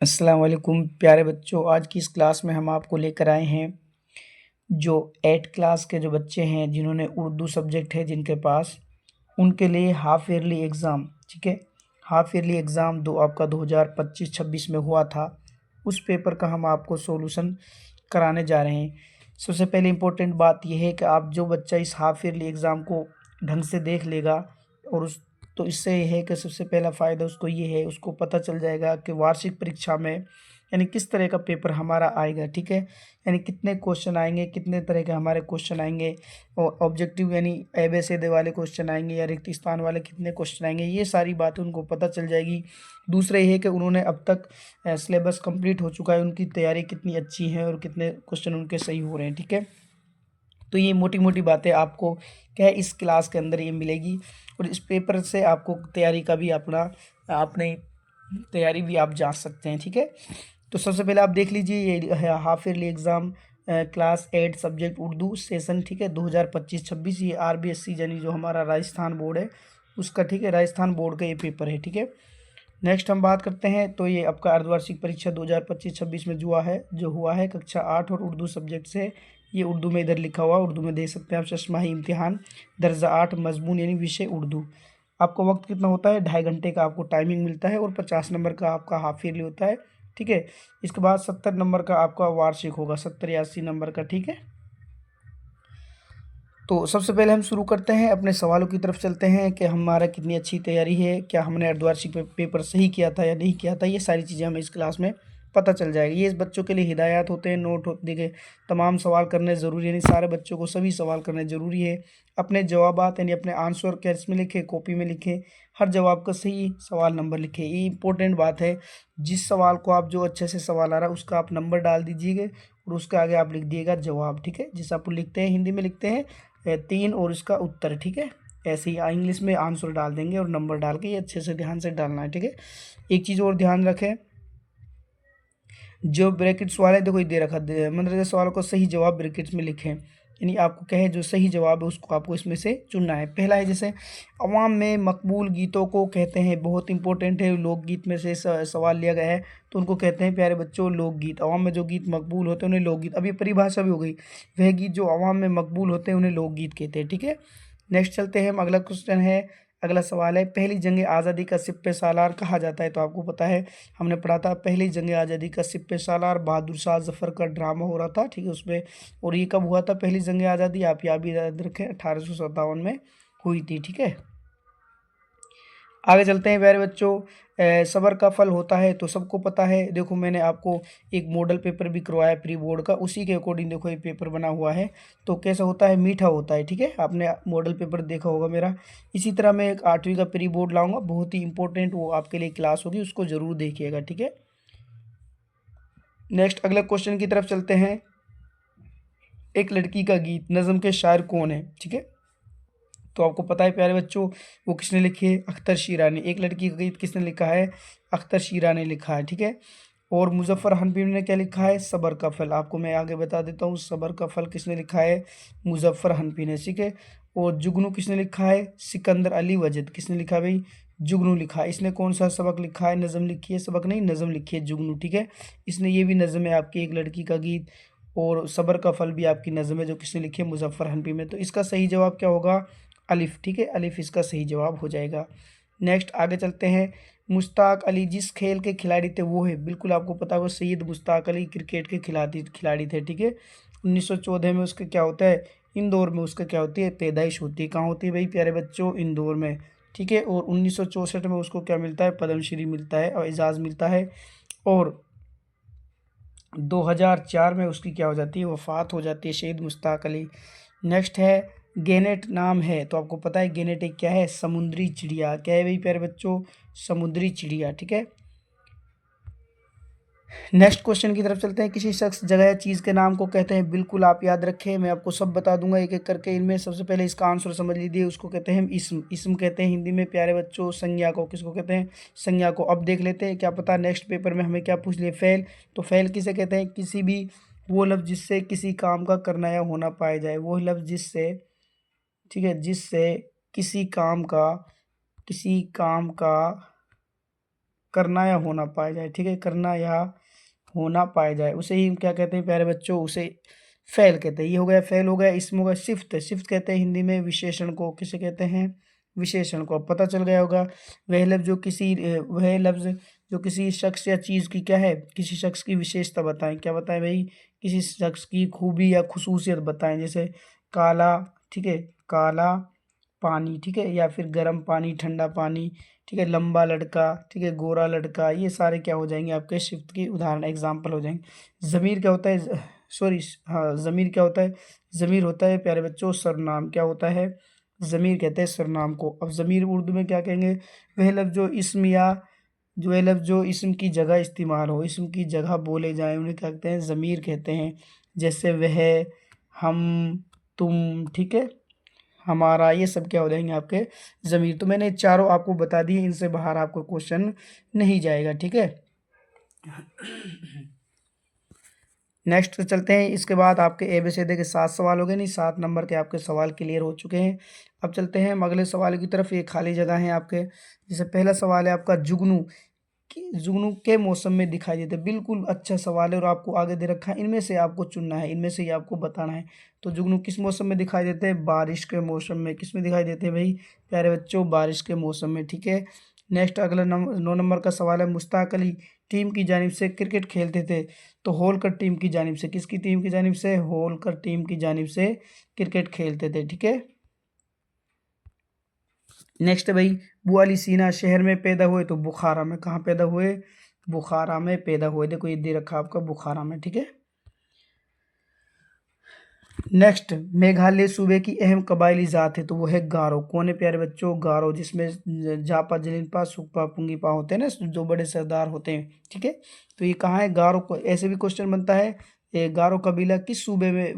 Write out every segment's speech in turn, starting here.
अस्सलाम वालेकुम प्यारे बच्चों। आज की इस क्लास में हम आपको लेकर आए हैं जो 8 क्लास के जो बच्चे हैं जिन्होंने उर्दू सब्जेक्ट है जिनके पास, उनके लिए हाफ ईयरली एग्ज़ाम। ठीक है, हाफ ईयरली एग्ज़ाम दो आपका 2025-26 में हुआ था, उस पेपर का हम आपको सॉल्यूशन कराने जा रहे हैं। सबसे पहले इम्पोर्टेंट बात यह है कि आप जो बच्चा इस हाफ ईयरली एग्ज़ाम को ढंग से देख लेगा और उस तो इससे ये है कि सबसे पहला फ़ायदा उसको ये है, उसको पता चल जाएगा कि वार्षिक परीक्षा में यानी किस तरह का पेपर हमारा आएगा। ठीक है, यानी कितने क्वेश्चन आएंगे, कितने तरह के हमारे क्वेश्चन आएंगे, और ऑब्जेक्टिव यानी एबेसेडे वाले क्वेश्चन आएंगे या रिक्त स्थान वाले कितने क्वेश्चन आएंगे, ये सारी बातें उनको पता चल जाएगी। दूसरा ये है कि उन्होंने अब तक सिलेबस कंप्लीट हो चुका है, उनकी तैयारी कितनी अच्छी है और कितने क्वेश्चन उनके सही हो रहे हैं। ठीक है, तो ये मोटी मोटी बातें आपको क्या है इस क्लास के अंदर ये मिलेगी, और इस पेपर से आपको तैयारी का भी अपना अपने तैयारी भी आप जान सकते हैं। ठीक है, तो सबसे पहले आप देख लीजिए ये है half yearly exam class 8 subject Urdu session. ठीक है, 2025-26 ये RBSC यानी जो हमारा राजस्थान बोर्ड है उसका, ठीक है, राजस्थान बोर्ड का ये पेपर है। ठीक है, नेक्स्ट हम बात करते हैं तो ये आपका अर्धवार्षिक परीक्षा 2025-26 में जो हुआ है कक्षा 8 और उर्दू सब्जेक्ट से। ये उर्दू में इधर लिखा हुआ, उर्दू में देख सकते हैं आप, चश्माही इम्तिहान दर्जा 8 मजमून यानी विषय उर्दू। आपका वक्त कितना होता है, 2.5 घंटे का आपको टाइमिंग मिलता है और 50 नंबर का आपका हाफ ईयरली होता है। ठीक है, इसके बाद 70 नंबर का आपका वार्षिक होगा, 70 या 80 नंबर का। ठीक है, तो सबसे पहले हम शुरू करते हैं, अपने सवालों की तरफ चलते हैं कि हमारा कितनी अच्छी तैयारी है, क्या हमने अर्धवार्षिक पेपर सही किया था या नहीं किया था। ये सारी चीज़ें हमें इस क्लास में पता चल जाएगी। ये इस बच्चों के लिए हिदायत होते हैं, नोट होते देखिए, तमाम सवाल करने ज़रूरी है, यानी सारे बच्चों को सभी सवाल करने ज़रूरी है। अपने जवाबात यानी अपने आंसर कैस में लिखें, कॉपी में लिखें, हर जवाब का सही सवाल नंबर लिखें। ये इंपॉर्टेंट बात है, जिस सवाल को आप जो अच्छे से सवाल आ रहा है उसका आप नंबर डाल दीजिएगा और उसके आगे आप लिख दिएगा जवाब। ठीक है, जिस आप लिखते हैं हिंदी में लिखते हैं 3 और इसका उत्तर। ठीक है, ऐसे ही इंग्लिश में आंसर डाल देंगे और नंबर डाल के ये अच्छे से ध्यान से डालना है। ठीक है, एक चीज़ और ध्यान रखें, जो ब्रैकेट्स वाले देखो ये दे रखा मतलब सवालों को सही जवाब ब्रैकेट्स में लिखें, यानी आपको क्या है जो सही जवाब है उसको आपको इसमें से चुनना है। पहला है जैसे अवाम में मकबूल गीतों को कहते हैं, बहुत इंपॉर्टेंट है, लोकगीत में से सवाल लिया गया है, तो उनको कहते हैं प्यारे बच्चों लोकगीत। अवाम में जो गीत मकबूल होते हैं उन्हें लोकगीत, अब ये परिभाषा भी हो गई, वह गीत जो अवाम में मकबूल होते हैं उन्हें लोकगीत कहते हैं। ठीक है, नेक्स्ट चलते हैं, हम अगला क्वेश्चन है, अगला सवाल है, पहली जंग आज़ादी का सिपह सालार कहा जाता है। तो आपको पता है, हमने पढ़ा था पहली जंग आज़ादी का सिपह सालार बहादुर शाह जफर का ड्रामा हो रहा था। ठीक है, उसमें, और ये कब हुआ था पहली जंग आज़ादी, आप यहाँ भी याद रखें, 1857 में हुई थी। ठीक है, आगे चलते हैं प्यारे बच्चों, सबर का फल होता है, तो सबको पता है। देखो मैंने आपको एक मॉडल पेपर भी करवाया प्री बोर्ड का, उसी के अकॉर्डिंग देखो ये पेपर बना हुआ है। तो कैसा होता है, मीठा होता है। ठीक है, आपने मॉडल पेपर देखा होगा मेरा। इसी तरह मैं एक 8वीं का प्री बोर्ड लाऊंगा, बहुत ही इंपॉर्टेंट वो आपके लिए क्लास होगी, उसको ज़रूर देखिएगा। ठीक है, नेक्स्ट अगले क्वेश्चन की तरफ चलते हैं, एक लड़की का गीत नज़म के शायर कौन है। ठीक है, तो आपको पता है प्यारे बच्चों वो किसने लिखी है, अख्तर शीरा ने। एक लड़की का गीत किसने लिखा है, अख्तर शीरा ने लिखा है। ठीक है, और मुजफ्फर हनफी ने क्या लिखा है, सबर का फल। आपको मैं आगे बता देता हूँ, सबर का फल किसने लिखा है, मुजफ्फर हनफी ने। ठीक है, और जुगनू किसने लिखा है, सिकंदर अली वजद। किसने लिखा है भाई, जुगनू लिखा है। इसने कौन सा सबक लिखा है, नज़म लिखी है, सबक नहीं नज़म लिखी है जुगनू। ठीक है, इसने ये भी नज़म है आपकी, एक लड़की का गीत, और सबर का फल भी आपकी नज़म है जो किसने लिखी है, मुजफ्फर हनफी में। तो इसका सही जवाब क्या होगा, अलिफ। ठीक है, अलिफ इसका सही जवाब हो जाएगा। नेक्स्ट आगे चलते हैं, मुश्ताक अली जिस खेल के खिलाड़ी थे वो है, बिल्कुल आपको पता होगा सैयद मुश्ताक अली क्रिकेट के खिलाड़ी थे। ठीक है, 1914 में उसका क्या होता है, इंदौर में उसका क्या होती है, पैदाइश होती है। कहाँ होती है भाई प्यारे बच्चों, इंदौर में। ठीक है, और 1964 में उसको क्या मिलता है, पद्मश्री मिलता है और एजाज़ मिलता है, और 2004 में उसकी क्या हो जाती है, वफ़ात हो जाती है, शहीद मुश्ताक अली। नेक्स्ट है, गेनेट नाम है, तो आपको पता है गेनेट एक क्या है, समुद्री चिड़िया। क्या है भाई प्यारे बच्चों, समुद्री चिड़िया। ठीक है, नेक्स्ट क्वेश्चन की तरफ चलते हैं, किसी शख्स जगह या चीज़ के नाम को कहते हैं, बिल्कुल आप याद रखें, मैं आपको सब बता दूंगा एक एक करके। इनमें सबसे पहले इसका आंसर समझ लीजिए, उसको कहते हैं इसम। इसम कहते हैं हिंदी में प्यारे बच्चों संज्ञा को। किसको कहते हैं, संज्ञा को। अब देख लेते हैं, क्या पता नेक्स्ट पेपर में हमें क्या पूछ लिए, फ़ेल। तो फ़ेल किसे कहते हैं, किसी भी वो लफ्ज़ जिससे किसी काम का करना या होना पाया जाए, वो लफ्ज़ जिससे, ठीक है, जिससे किसी काम का करना या होना पाया जाए, ठीक है, करना या होना पाया जाए उसे ही क्या कहते हैं प्यारे बच्चों, उसे फेल कहते हैं। ये हो गया फेल हो गया। इसमें होगा शिफ्ट। शिफ्ट कहते हैं हिंदी में विशेषण को, किसे कहते हैं, विशेषण को। अब पता चल गया होगा। वह लफ्ज जो किसी शख्स या चीज़ की क्या है, किसी शख्स की विशेषता बताएं। क्या बताएं भाई, किसी शख्स की खूबी या खुसूसियत बताएं। जैसे काला, ठीक है, काला पानी, ठीक है, या फिर गर्म पानी, ठंडा पानी, ठीक है, लंबा लड़का, ठीक है, गोरा लड़का, ये सारे क्या हो जाएंगे आपके शिफ्ट की उदाहरण एग्जाम्पल हो जाएंगे। ज़मीर क्या होता है, सॉरी, हाँ, ज़मीर क्या होता है, ज़मीर होता है प्यारे बच्चों सर्वनाम। क्या होता है, ज़मीर कहते हैं सर्वनाम को। अब ज़मीर उर्दू में क्या कहेंगे, वह लफ्ज़ जो इसम या जो है लफ्ज़ जो इसम की जगह इस्तेमाल हो, इसम की जगह बोले जाएं, उन्हें क्या कहते हैं, ज़मीर कहते हैं। जैसे वह, हम, तुम, ठीक है, हमारा, ये सब क्या हो जाएंगे आपके ज़मीर। तो मैंने चारों आपको बता दिए, इनसे बाहर आपको क्वेश्चन नहीं जाएगा, ठीक है। नेक्स्ट चलते हैं। इसके बाद आपके ABCD के 7 सवाल हो गए, नहीं 7 नंबर के आपके सवाल क्लियर हो चुके हैं। अब चलते हैं हम अगले सवाल की तरफ। ये खाली जगह है आपके। जैसे पहला सवाल है आपका, जुगनू के मौसम में दिखाई देते। बिल्कुल अच्छा सवाल है और आपको आगे दे रखा है, इनमें से आपको चुनना है, इनमें से ही आपको बताना है। तो जुगनू किस मौसम में दिखाई देते हैं, बारिश के मौसम में। किस में दिखाई देते हैं भाई प्यारे बच्चों, बारिश के मौसम में, ठीक है। नेक्स्ट अगला 9 नंबर का सवाल है, मुश्ताक अली टीम की जानिब से क्रिकेट खेलते थे। तो होलकर टीम की जानिब से, किसकी टीम की जानिब से, होलकर टीम की जानिब से क्रिकेट खेलते थे, ठीक है। नेक्स्ट है भाई, बुआ अली सीना शहर में पैदा हुए, तो बुखारा में। कहाँ पैदा हुए, बुखारा में पैदा हुए। देखो ये दे रखा आपका बुखारा में, ठीक है। नेक्स्ट, मेघालय सूबे की अहम कबायली जात है, तो वो है गारो। कौन है प्यारे बच्चों, गारो, जिसमें जापा, जलिनपा, सुखपा, पुंगीपा होते हैं ना, जो बड़े सरदार होते हैं, ठीक है। तो ये कहाँ है गारो को, ऐसे भी क्वेश्चन बनता है। ये गारो कबीला किस सूबे में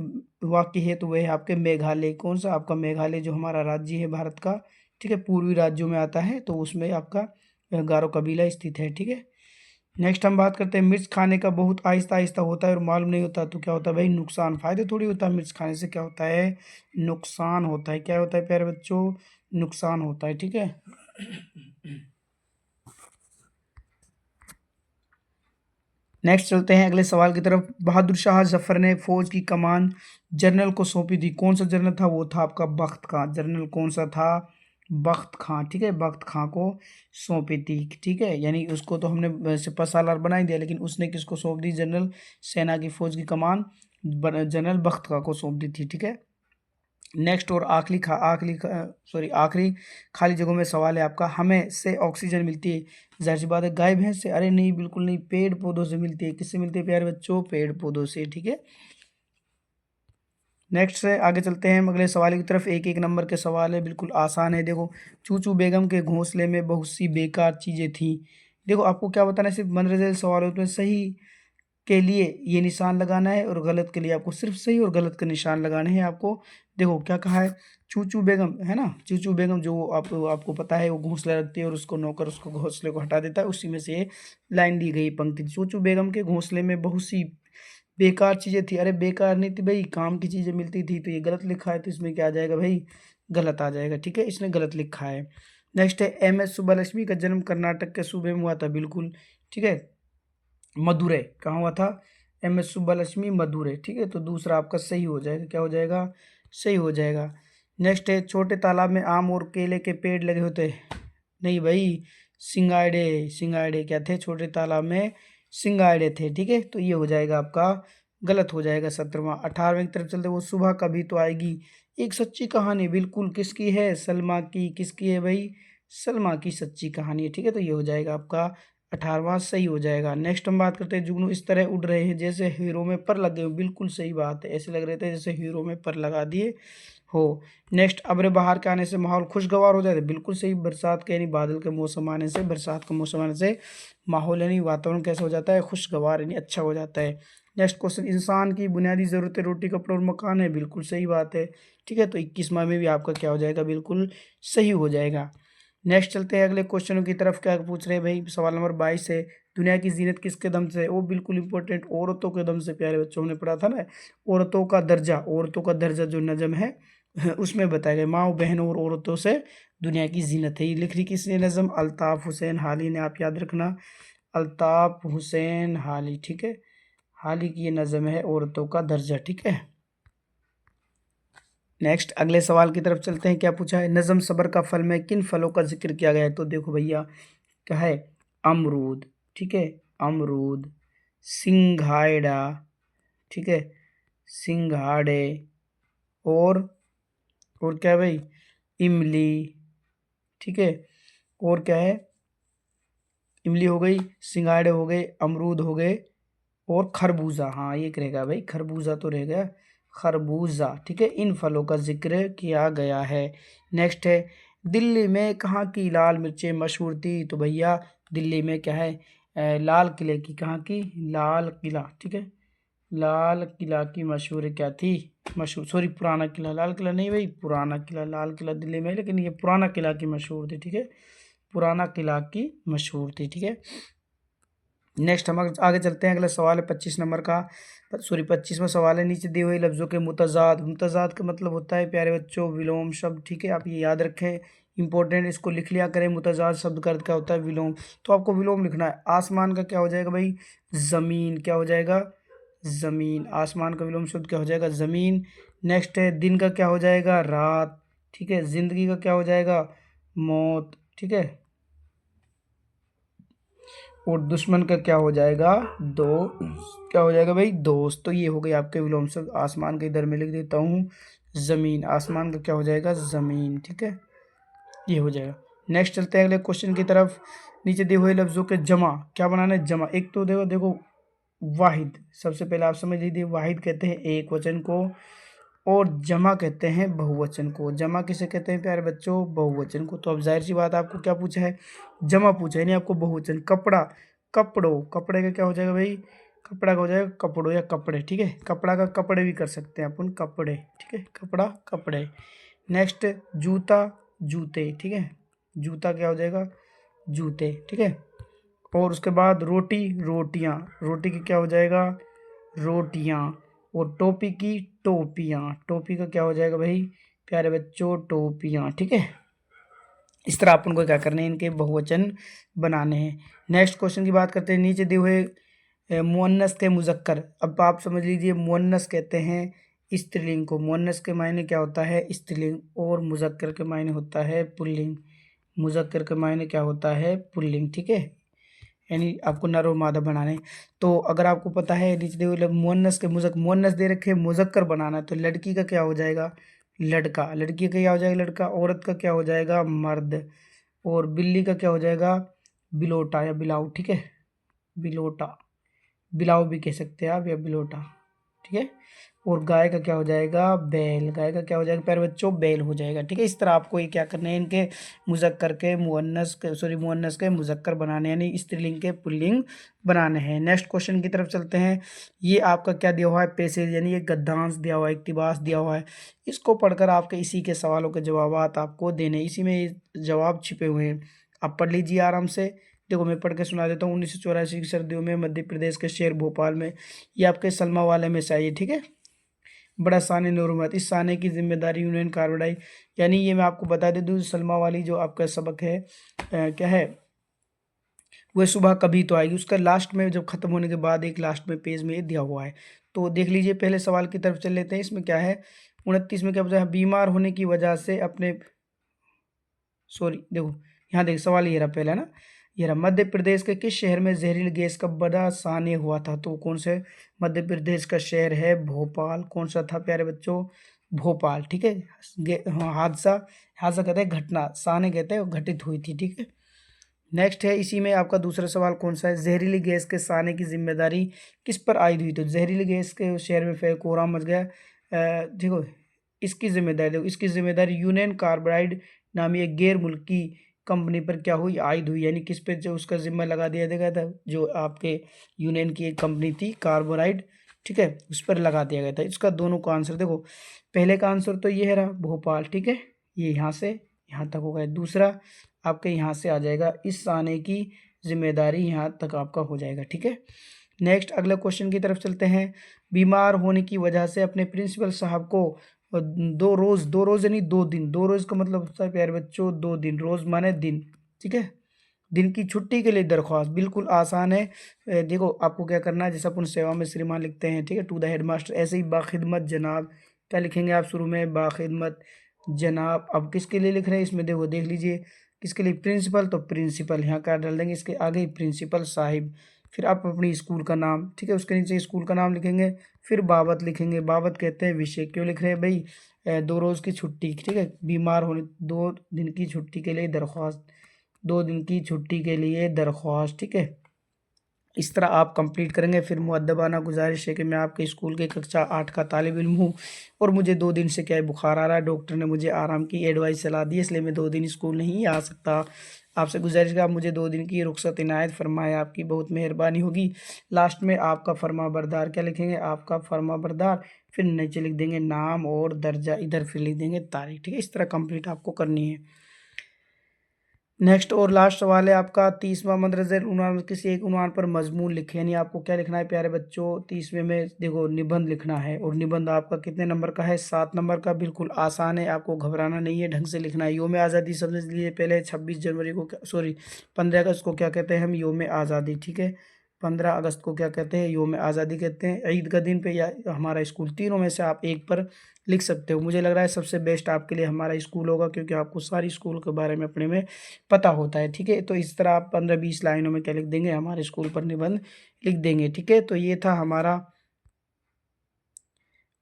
वाक़ई है, तो वह है आपके मेघालय। कौन सा आपका मेघालय, जो हमारा राज्य है भारत का, ठीक है, पूर्वी राज्यों में आता है, तो उसमें आपका गारो कबीला स्थित है, ठीक है। नेक्स्ट हम बात करते हैं, मिर्च खाने का बहुत आहिस्ता आहिस्ता होता है और मालूम नहीं होता, तो क्या होता है भाई, नुकसान। फायदे थोड़ी होता है, मिर्च खाने से क्या होता है, नुकसान होता है। क्या होता है प्यारे बच्चों, नुकसान होता है, ठीक है। नेक्स्ट चलते हैं अगले सवाल की तरफ। बहादुर शाह जफर ने फौज की कमान जनरल को सौंपी थी। कौन सा जनरल था, वो था आपका बख्त खां। जनरल कौन सा था, बख्त खां, ठीक है, बख्त खां को सौंपी थी, ठीक है। यानी उसको तो हमने सिपह सालार बना ही दिया, लेकिन उसने किसको सौंप दी, जनरल सेना की फौज की कमान जनरल बख्त खां को सौंप दी थी, ठीक है। नेक्स्ट और आखिरी खाली जगहों में सवाल है आपका, हमें से ऑक्सीजन मिलती है, जाहिर सी बात है गाय भैंस से, अरे नहीं, बिल्कुल नहीं, पेड़ पौधों से मिलती है। किससे मिलती है प्यारे बच्चों, पेड़ पौधों से, ठीक है। नेक्स्ट से आगे चलते हैं हम अगले सवाल की तरफ। एक एक नंबर के सवाल है, बिल्कुल आसान है। देखो, चूचू बेगम के घोंसले में बहुत सी बेकार चीज़ें थीं। देखो आपको क्या बताना है, सिर्फ मनरेजल सवाल होते हैं। सही के लिए ये निशान लगाना है और गलत के लिए आपको सिर्फ सही और गलत के निशान लगाने हैं आपको। देखो क्या कहा है, चूचू बेगम है ना, चूचू बेगम जो आपको पता है वो घोंसला रखती है और उसको नौकर उसको घोंसले को हटा देता है, उसी में से ये लाइन दी गई पंक्ति। चूचू बेगम के घोंसले में बहुत सी बेकार चीज़ें थी। अरे बेकार नहीं थी भाई, काम की चीज़ें मिलती थी। तो ये गलत लिखा है, तो इसमें क्या आ जाएगा भाई, गलत आ जाएगा, ठीक है, इसने गलत लिखा है। नेक्स्ट है, MS सुब्बालक्ष्मी का जन्म कर्नाटक के सूबे में हुआ था। बिल्कुल ठीक है, मदुरै। कहाँ हुआ था, MS सुब्बालक्ष्मी मदुरै, ठीक है। तो दूसरा आपका सही हो जाएगा, क्या हो जाएगा, सही हो जाएगा। नेक्स्ट है, छोटे तालाब में आम और केले के पेड़ लगे होते। नहीं भाई, सिंगाड़े, सिंगाड़े क्या थे, छोटे तालाब में सिंगाड़े थे, ठीक है। तो ये हो जाएगा आपका गलत हो जाएगा 17वां। 18वें की तरफ चलते, वो सुबह कभी तो आएगी, एक सच्ची कहानी। बिल्कुल किसकी है, सलमा की। किसकी है भाई, सलमा की सच्ची कहानी है, ठीक है। तो ये हो जाएगा आपका 18वां, सही हो जाएगा। नेक्स्ट हम बात करते हैं, जुगनू इस तरह उड़ रहे हैं जैसे हीरो में पर लगे हो। बिल्कुल सही बात है, ऐसे लग रहे थे जैसे हीरो में पर लगा दिए हो। नेक्स्ट, अब्र बहार के आने से माहौल खुशगवार हो जाता है। बिल्कुल सही, बरसात के यानी बादल के मौसम आने से, बरसात का मौसम आने से माहौल यानी वातावरण कैसा हो जाता है, खुशगवार यानी अच्छा हो जाता है। नेक्स्ट क्वेश्चन, इंसान की बुनियादी ज़रूरतें रोटी कपड़े और मकान है। बिल्कुल सही बात है, ठीक है। तो 21वां में भी आपका क्या हो जाएगा, बिल्कुल सही हो जाएगा। नेक्स्ट चलते हैं अगले क्वेश्चनों की तरफ। क्या पूछ रहे हैं भाई, सवाल नंबर 22 है, दुनिया की जीनत किसके दम से है। वो बिल्कुल इंपॉर्टेंट, औरतों के दम से। प्यारे बच्चों ने पढ़ा था ना, औरतों का दर्जा, औरतों का दर्जा जो नजम है उसमें बताया गया माँ बहनों और औरतों से दुनिया की जीनत है। ये लिख रही किसने नज़म? अल्ताफ़ हुसैन हाली ने। आप याद रखना, अल्ताफ़ हुसैन हाली, ठीक है। हाली की ये नज़म है औरतों का दर्जा, ठीक है। नेक्स्ट अगले सवाल की तरफ चलते हैं। क्या पूछा है? नज़म सबर का फल में किन फलों का जिक्र किया गया है? तो देखो भैया क्या है, अमरूद, ठीक है, अमरूद, सिंघाड़ा, ठीक है, सिंघाड़े, और क्या है भाई, इमली, ठीक है, और क्या है, इमली हो गई, सिंघाड़े हो गए, अमरूद हो गए, और खरबूजा। हाँ ये रहेगा भाई, खरबूजा तो रहेगा, खरबूजा, ठीक है। इन फलों का जिक्र किया गया है। नेक्स्ट है, दिल्ली में कहाँ की लाल मिर्चें मशहूर थी? तो भैया दिल्ली में क्या है, लाल किले की, कहाँ की, लाल किला, ठीक है, लाल किला की मशहूर क्या थी, मशहूर, सॉरी पुराना किला, लाल किला नहीं भाई, पुराना किला, लाल किला दिल्ली में, लेकिन ये पुराना किला की मशहूर थी, ठीक है, पुराना किला की मशहूर थी, ठीक है। नेक्स्ट हम आगे चलते हैं। अगला सवाल है 25 नंबर का, सॉरी 25वां सवाल है। नीचे दिए हुए लफ्ज़ों के मुतज़ाद, मुतज़ाद का मतलब होता है प्यारे बच्चों विलोम शब्द, ठीक है, आप ये याद रखें, इंपॉर्टेंट, इसको लिख लिया करें। मुतज़ाद शब्द का अर्थ क्या होता है? विलोम। तो आपको विलोम लिखना है। आसमान का क्या हो जाएगा भाई? ज़मीन, क्या हो जाएगा? ज़मीन। आसमान का विलोम शब्द क्या हो जाएगा? ज़मीन। नेक्स्ट है, दिन का क्या हो जाएगा? रात, ठीक है। ज़िंदगी का क्या हो जाएगा? मौत, ठीक है। और दुश्मन का क्या हो जाएगा? क्या हो जाएगा भाई? दोस्त। तो ये हो गई आपके विलोम शब्द। आसमान के इधर में लिख देता हूँ ज़मीन, आसमान का क्या हो जाएगा? ज़मीन, ठीक है, ये हो जाएगा। नेक्स्ट चलते हैं अगले क्वेश्चन की तरफ। नीचे दिए हुए लफ्ज़ों के जमा, क्या बनाना है? जमा। एक तो देखो देखो वाहिद, सबसे पहले आप समझ लीजिए, वाहिद कहते हैं एक वचन को, और जमा कहते हैं बहुवचन को। जमा किसे कहते हैं प्यारे बच्चों? बहुवचन को। तो अब जाहिर सी बात, आपको क्या पूछा है? जमा पूछा है, नहीं आपको बहुवचन। कपड़ा, कपड़ों, कपड़े का क्या हो जाएगा भाई? कपड़ा का हो जाएगा कपड़ों या कपड़े, ठीक है। कपड़ा का कपड़े भी कर सकते हैं अपन, कपड़े, ठीक है, कपड़ा, कपड़े। नेक्स्ट जूता, जूते, ठीक है, जूता क्या हो जाएगा? जूते, ठीक है। और उसके बाद रोटी, रोटियां, रोटी की क्या हो जाएगा? रोटियां। और टोपी की टोपियां, टोपी का क्या हो जाएगा भाई प्यारे बच्चों? टोपियां, ठीक है। इस तरह अपन को क्या करने हैं? इनके बहुवचन बनाने हैं। नेक्स्ट क्वेश्चन की बात करते हैं। नीचे दिए हुए मुअन्नस के मुजक्कर, अब आप समझ लीजिए, मुअन्नस कहते हैं स्त्रीलिंग को। मुअन्नस के मायने क्या होता है? स्त्रीलिंग। और मुजक्कर के मायने होता है पुल्लिंग। मुजक्कर के मायने क्या होता है? पुल्लिंग, ठीक है, यानी आपको नर और मादा बनाना है। तो अगर आपको पता है नीचे दिए हुए मुअन्नस के मुअन्नस दे रखे, मुजक्कर बनाना है, तो लड़की का क्या हो जाएगा? लड़का। लड़की का क्या हो जाएगा? लड़का। औरत का क्या हो जाएगा? मर्द। और बिल्ली का क्या हो जाएगा? बिलोटा या बिलाऊ, ठीक है, बिलोटा, बिलाऊ भी कह सकते हैं आप, या बिलोटा, ठीक है। और गाय का क्या हो जाएगा? बैल। गाय का क्या हो जाएगा प्यारे बच्चों? बैल हो जाएगा, ठीक है। इस तरह आपको ये क्या करने हैं? इनके मुजक्कर के मुअन्नस के, सॉरी मुअन्नस के मुजक्कर बनाने, यानी स्त्रीलिंग के पुल्लिंग बनाने हैं। नेक्स्ट क्वेश्चन की तरफ चलते हैं। ये आपका क्या दिया हुआ है? पैसेज, यानी ये गद्यांश दिया हुआ है, इक्तिबास दिया हुआ है। इसको पढ़कर आपके इसी के सवालों के जवाब आपको देने, इसी में जवाब छिपे हुए हैं। आप पढ़ लीजिए आराम से। देखो मैं पढ़ के सुना देता हूँ। 1984 की सर्दियों में मध्य प्रदेश के शहर भोपाल में, ये आपके सलमा वाले में से आई है, ठीक है। बड़ा साने नूरमत, इस साने की जिम्मेदारी यूनियन कार्बाइड, यानी ये मैं आपको बता दे दूँ, सलमा वाली जो आपका सबक है क्या है, वह सुबह कभी तो आएगी। उसका लास्ट में जब खत्म होने के बाद एक लास्ट में पेज में ये दिया हुआ है। तो देख लीजिए, पहले सवाल की तरफ चल लेते हैं। इसमें क्या है? 29 में क्या बता है? बीमार होने की वजह से अपने, सॉरी देखो यहाँ देख, सवाल ये रहा पहला ना, ये रहा, मध्य प्रदेश के किस शहर में जहरीली गैस का बड़ा साने हुआ था? तो कौन से मध्य प्रदेश का शहर है? भोपाल। कौन सा था प्यारे बच्चों? भोपाल, ठीक है। हाँ, हादसा, हादसा कहते हैं घटना, साने कहते हैं घटित हुई थी, ठीक है। नेक्स्ट है, इसी में आपका दूसरा सवाल कौन सा है? जहरीली गैस के साने की जिम्मेदारी किस पर आयद हुई? तो जहरीली गैस के शहर में फिर कोहरा मच गया। देखो इसकी जिम्मेदारी, देखो इसकी जिम्मेदारी यूनियन कार्बाइड नामी एक गैर मुल्की कंपनी पर क्या हुई? आयद हुई, यानी किस पे जो उसका जिम्मा लगा दिया गया था? जो आपके यूनियन की एक कंपनी थी कार्बोराइड, ठीक है, उस पर लगा दिया गया था। इसका दोनों का आंसर देखो, पहले का आंसर तो ये है रहा भोपाल, ठीक है, ये यहाँ से यहाँ तक हो गया। दूसरा आपके यहाँ से आ जाएगा, इस आने की जिम्मेदारी यहाँ तक आपका हो जाएगा, ठीक है। नेक्स्ट अगले क्वेश्चन की तरफ चलते हैं। बीमार होने की वजह से अपने प्रिंसिपल साहब को दो रोज़ यानी 2 दिन, 2 रोज़ का मतलब होता है प्यारे बच्चों 2 दिन, रोज़ माने दिन, ठीक है। दिन की छुट्टी के लिए दरख्वास्त बिल्कुल आसान है। देखो आपको क्या करना है, जैसे अपन सेवा में श्रीमान लिखते हैं, ठीक है, टू द हेडमास्टर, ऐसे ही बाखिदमत जनाब, क्या लिखेंगे आप शुरू में, बाखिदमत जनाब। अब किसके लिए लिख रहे हैं इसमें, देखो देख लीजिए किसके लिए, प्रिंसिपल, तो प्रिंसिपल यहाँ क्या डाल देंगे, इसके आगे ही प्रिंसिपल साहिब। फिर आप अपनी स्कूल का नाम, ठीक है, उसके नीचे स्कूल का नाम लिखेंगे। फिर बाबत लिखेंगे, बाबत कहते हैं विषय, क्यों लिख रहे हैं भाई, 2 रोज़ की छुट्टी, ठीक है, बीमार होने 2 दिन की छुट्टी के लिए दरख्वास्त, 2 दिन की छुट्टी के लिए दरख्वास्त, ठीक है। इस तरह आप कंप्लीट करेंगे। फिर मुअद्दबाना गुजारिश है कि मैं आपके स्कूल के कक्षा 8 का तालिब इल्म हूँ और मुझे 2 दिन से क्या है, बुखार आ रहा है, डॉक्टर ने मुझे आराम की एडवाइस सलाह दी, इसलिए मैं 2 दिन स्कूल नहीं आ सकता। आपसे गुजारिश है आप मुझे 2 दिन की रुख्सत इनायत फरमाए, आपकी बहुत मेहरबानी होगी। लास्ट में आपका फर्मा बरदार क्या लिखेंगे, आपका फर्मा बरदार, फिर नीचे लिख देंगे नाम और दर्जा, इधर फिर लिख देंगे तारीख, ठीक है। इस तरह कंप्लीट आपको करनी है। नेक्स्ट और लास्ट सवाल है आपका 30वां मंदरज़ेल उन्वान, किसी एक उन्वान पर मजमून लिखे, यानी आपको क्या लिखना है प्यारे बच्चों, 30वें में देखो निबंध लिखना है, और निबंध आपका कितने नंबर का है, 7 नंबर का। बिल्कुल आसान है, आपको घबराना नहीं है, ढंग से लिखना है। योम आज़ादी समझ लीजिए पहले, 26 जनवरी को, सॉरी 15 अगस्त को क्या कहते हैं हम, योम आज़ादी, ठीक है। 15 अगस्त को क्या कहते हैं, योम आज़ादी कहते हैं। ईद का दिन पे या हमारा स्कूल, तीनों में से आप एक पर लिख सकते हो। मुझे लग रहा है सबसे बेस्ट आपके लिए हमारा स्कूल होगा, क्योंकि आपको सारी स्कूल के बारे में अपने में पता होता है, ठीक है। तो इस तरह आप 15-20 लाइनों में क्या लिख देंगे, हमारे स्कूल पर निबंध लिख देंगे, ठीक है। तो ये था हमारा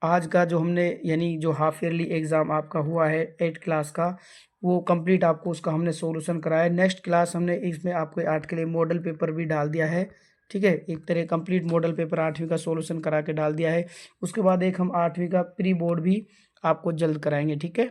आज का जो हमने, यानी जो हाफ ईयरली एग्ज़ाम आपका हुआ है 8 क्लास का, वो कंप्लीट आपको उसका हमने सॉल्यूशन कराया। नेक्स्ट क्लास हमने इसमें आपको 8 के लिए मॉडल पेपर भी डाल दिया है, ठीक है। एक तरह कंप्लीट मॉडल पेपर 8वीं का सॉल्यूशन करा के डाल दिया है। उसके बाद एक हम 8वीं का प्री बोर्ड भी आपको जल्द कराएंगे, ठीक है।